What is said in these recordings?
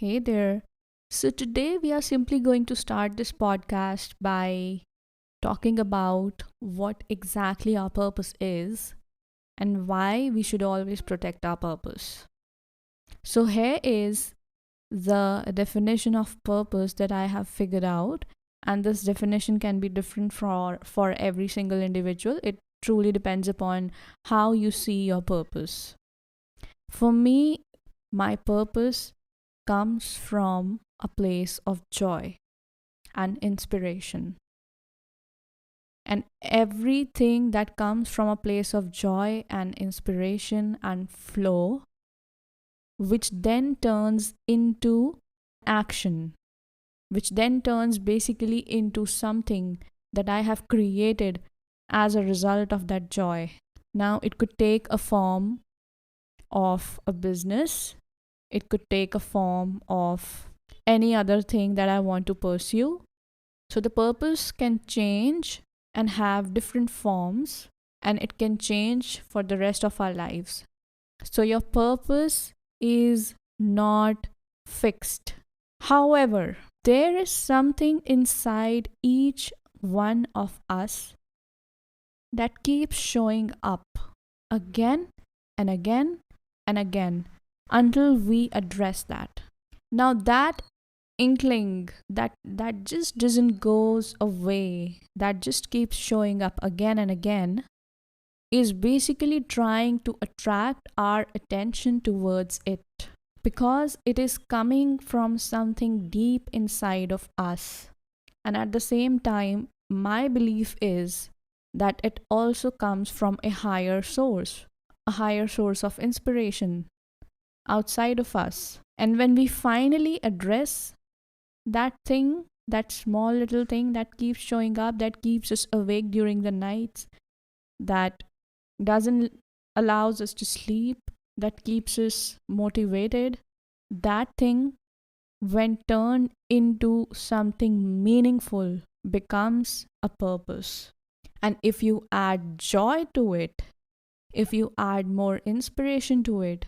Hey there. So, today we are simply going to start this podcast by talking about what exactly our purpose is and why we should always protect our purpose. So, here is the definition of purpose that I have figured out, and this definition can be different for every single individual. It truly depends upon how you see your purpose. For me, my purpose comes from a place of joy and inspiration. And everything that comes from a place of joy and inspiration and flow, which then turns into action, which then turns basically into something that I have created as a result of that joy. Now, it could take a form of a business, it could take a form of any other thing that I want to pursue. So the purpose can change and have different forms, and it can change for the rest of our lives. So your purpose is not fixed. However, there is something inside each one of us that keeps showing up again and again and again until we address that. Now that inkling that just doesn't goes away, that just keeps showing up again and again, is basically trying to attract our attention towards it because it is coming from something deep inside of us. And at the same time, my belief is that it also comes from a higher source of inspiration outside of us. And when we finally address that thing, that small little thing that keeps showing up, that keeps us awake during the nights, that doesn't allows us to sleep, that keeps us motivated, that thing, when turned into something meaningful, becomes a purpose. And if you add joy to it, if you add more inspiration to it,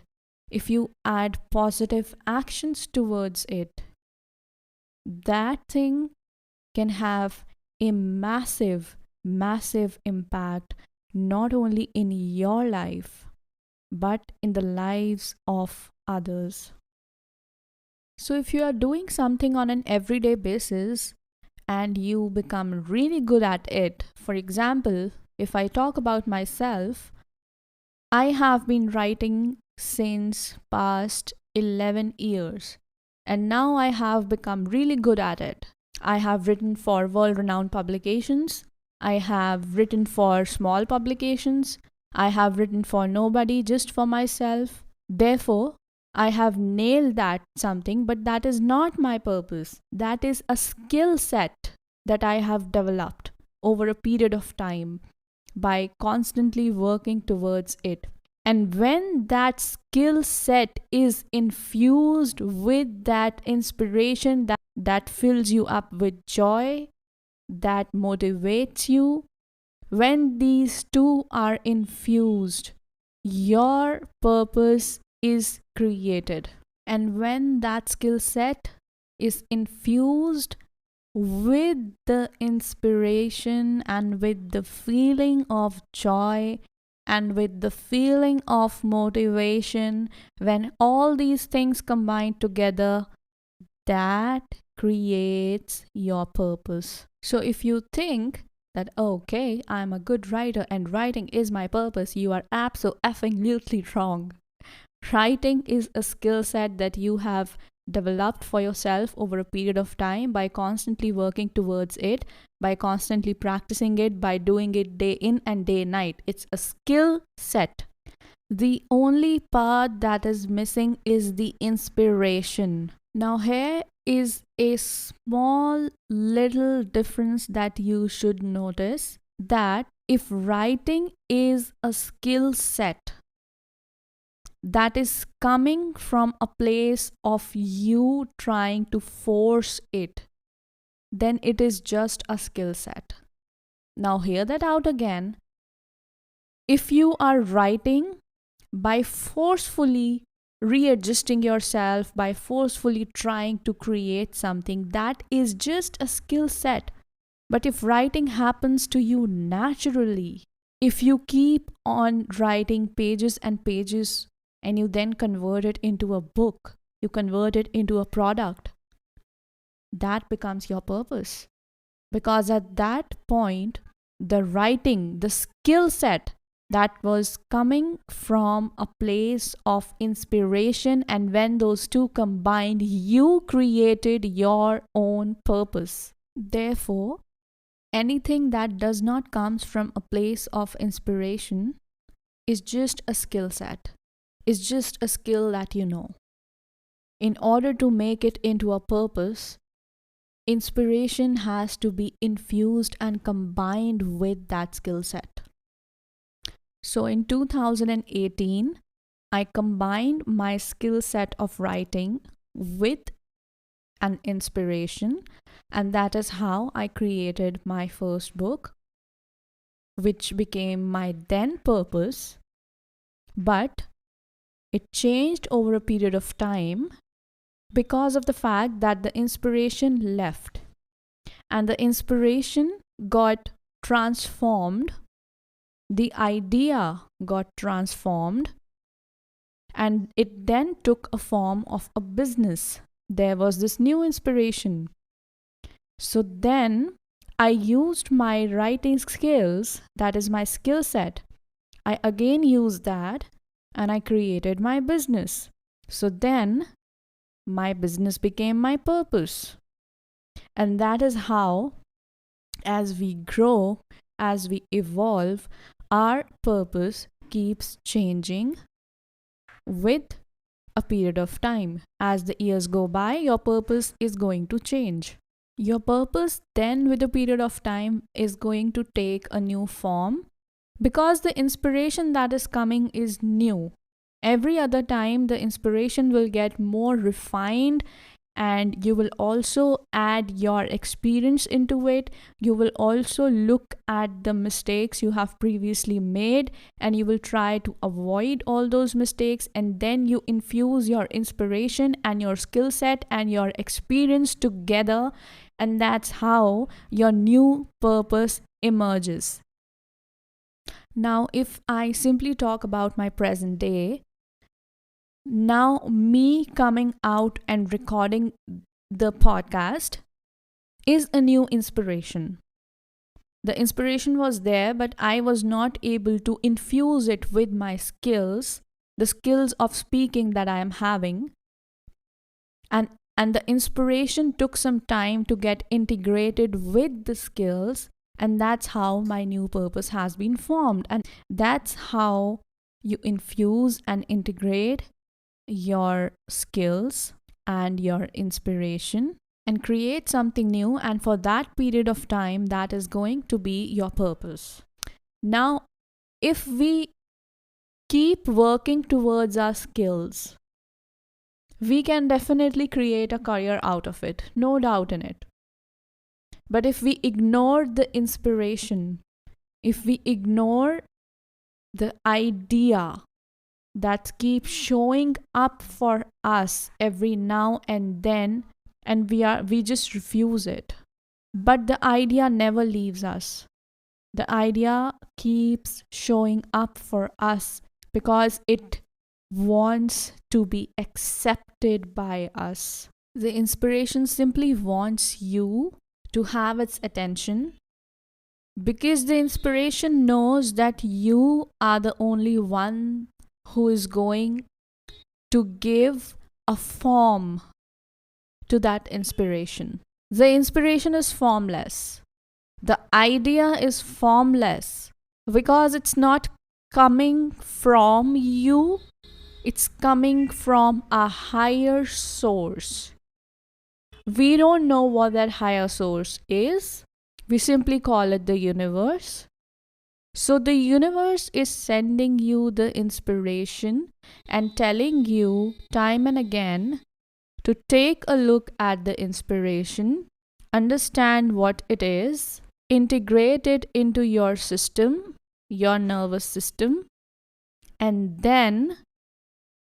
if you add positive actions towards it, that thing can have a massive impact not only in your life but in the lives of others. So, if you are doing something on an everyday basis and you become really good at it, for example, if I talk about myself, I have been writing since past 11 years, and now I have become really good at it. I have written for world renowned publications, I have written for small publications, I have written for nobody, just for myself. Therefore, I have nailed that something, but that is not my purpose. That is a skill set that I have developed over a period of time by constantly working towards it. And when that skill set is infused with that inspiration that fills you up with joy, that motivates you, when these two are infused, your purpose is created. And when that skill set is infused with the inspiration and with the feeling of joy and with the feeling of motivation, when all these things combine together, that creates your purpose. So if you think that, okay, I'm a good writer and writing is my purpose, you are absolutely wrong. Writing is a skill set that you have developed for yourself over a period of time by constantly working towards it, by constantly practicing it, by doing it day in and day night. It's a skill set. The only part that is missing is the inspiration. Now, here is a small little difference that you should notice, that if writing is a skill set that is coming from a place of you trying to force it, then it is just a skill set. Now, hear that out again. If you are writing by forcefully readjusting yourself, by forcefully trying to create something, that is just a skill set. But if writing happens to you naturally, if you keep on writing pages and pages and you then convert it into a book, you convert it into a product, that becomes your purpose. Because at that point, the writing, the skill set that was coming from a place of inspiration, and when those two combined, you created your own purpose. Therefore, anything that does not come from a place of inspiration is just a skill set, is just a skill that you know. In order to make it into a purpose, inspiration has to be infused and combined with that skill set. So in 2018, I combined my skill set of writing with an inspiration, and that is how I created my first book, which became my then purpose. But it changed over a period of time because of the fact that the inspiration left and the inspiration got transformed, the idea got transformed, and it then took a form of a business. There was this new inspiration. So then I used my writing skills, that is my skill set. I again used that and I created my business. So then my business became my purpose. And that is how, as we grow, as we evolve, our purpose keeps changing with a period of time. As the years go by, your purpose is going to change. Your purpose then, with a period of time, is going to take a new form because the inspiration that is coming is new. Every other time, the inspiration will get more refined, and you will also add your experience into it. You will also look at the mistakes you have previously made, and you will try to avoid all those mistakes, and then you infuse your inspiration and your skill set and your experience together, and that's how your new purpose emerges. Now, if I simply talk about my present day, now me coming out and recording the podcast is a new inspiration. The inspiration was there, but I was not able to infuse it with my skills, the skills of speaking that I am having. And the inspiration took some time to get integrated with the skills, and that's how my new purpose has been formed. And that's how you infuse and integrate your skills and your inspiration and create something new, and for that period of time, that is going to be your purpose. Now, if we keep working towards our skills, we can definitely create a career out of it, no doubt in it. But if we ignore the inspiration, if we ignore the idea that keeps showing up for us every now and then, and we just refuse it. But the idea never leaves us. The idea keeps showing up for us because it wants to be accepted by us. The inspiration simply wants you to have its attention, because the inspiration knows that you are the only one who is going to give a form to that inspiration. The inspiration is formless. The idea is formless because it's not coming from you, it's coming from a higher source. We don't know what that higher source is. We simply call it the universe. So the universe is sending you the inspiration and telling you time and again to take a look at the inspiration, understand what it is, integrate it into your system, your nervous system, and then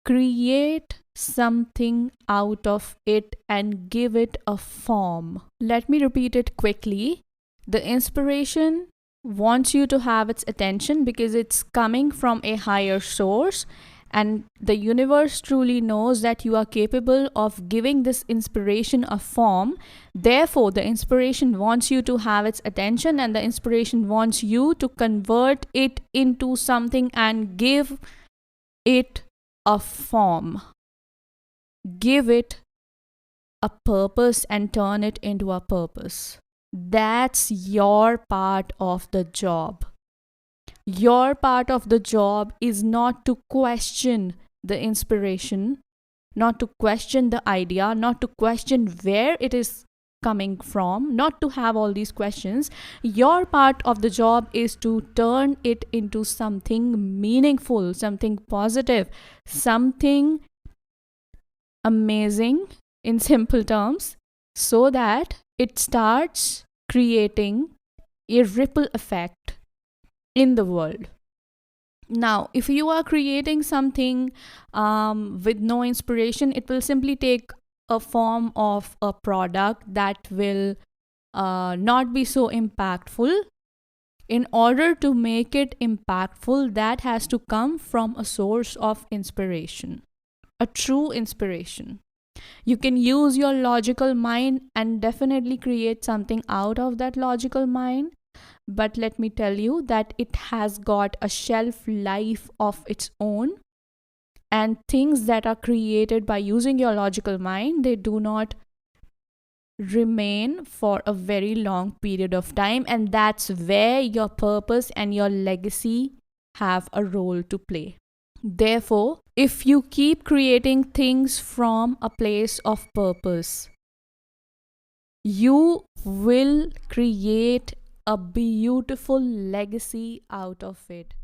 create something out of it and give it a form. Let me repeat it quickly. The inspiration wants you to have its attention because it's coming from a higher source, and the universe truly knows that you are capable of giving this inspiration a form. Therefore, the inspiration wants you to have its attention, and the inspiration wants you to convert it into something and give it a form. Give it a purpose and turn it into a purpose. That's your part of the job. Your part of the job is not to question the inspiration, not to question the idea, not to question where it is coming from, not to have all these questions. Your part of the job is to turn it into something meaningful, something positive, something amazing in simple terms, so that it starts creating a ripple effect in the world. Now, if you are creating something with no inspiration, it will simply take a form of a product that will not be so impactful. In order to make it impactful, that has to come from a source of inspiration, a true inspiration. You can use your logical mind and definitely create something out of that logical mind. But let me tell you that it has got a shelf life of its own. And things that are created by using your logical mind, they do not remain for a very long period of time. And that's where your purpose and your legacy have a role to play. Therefore, if you keep creating things from a place of purpose, you will create a beautiful legacy out of it.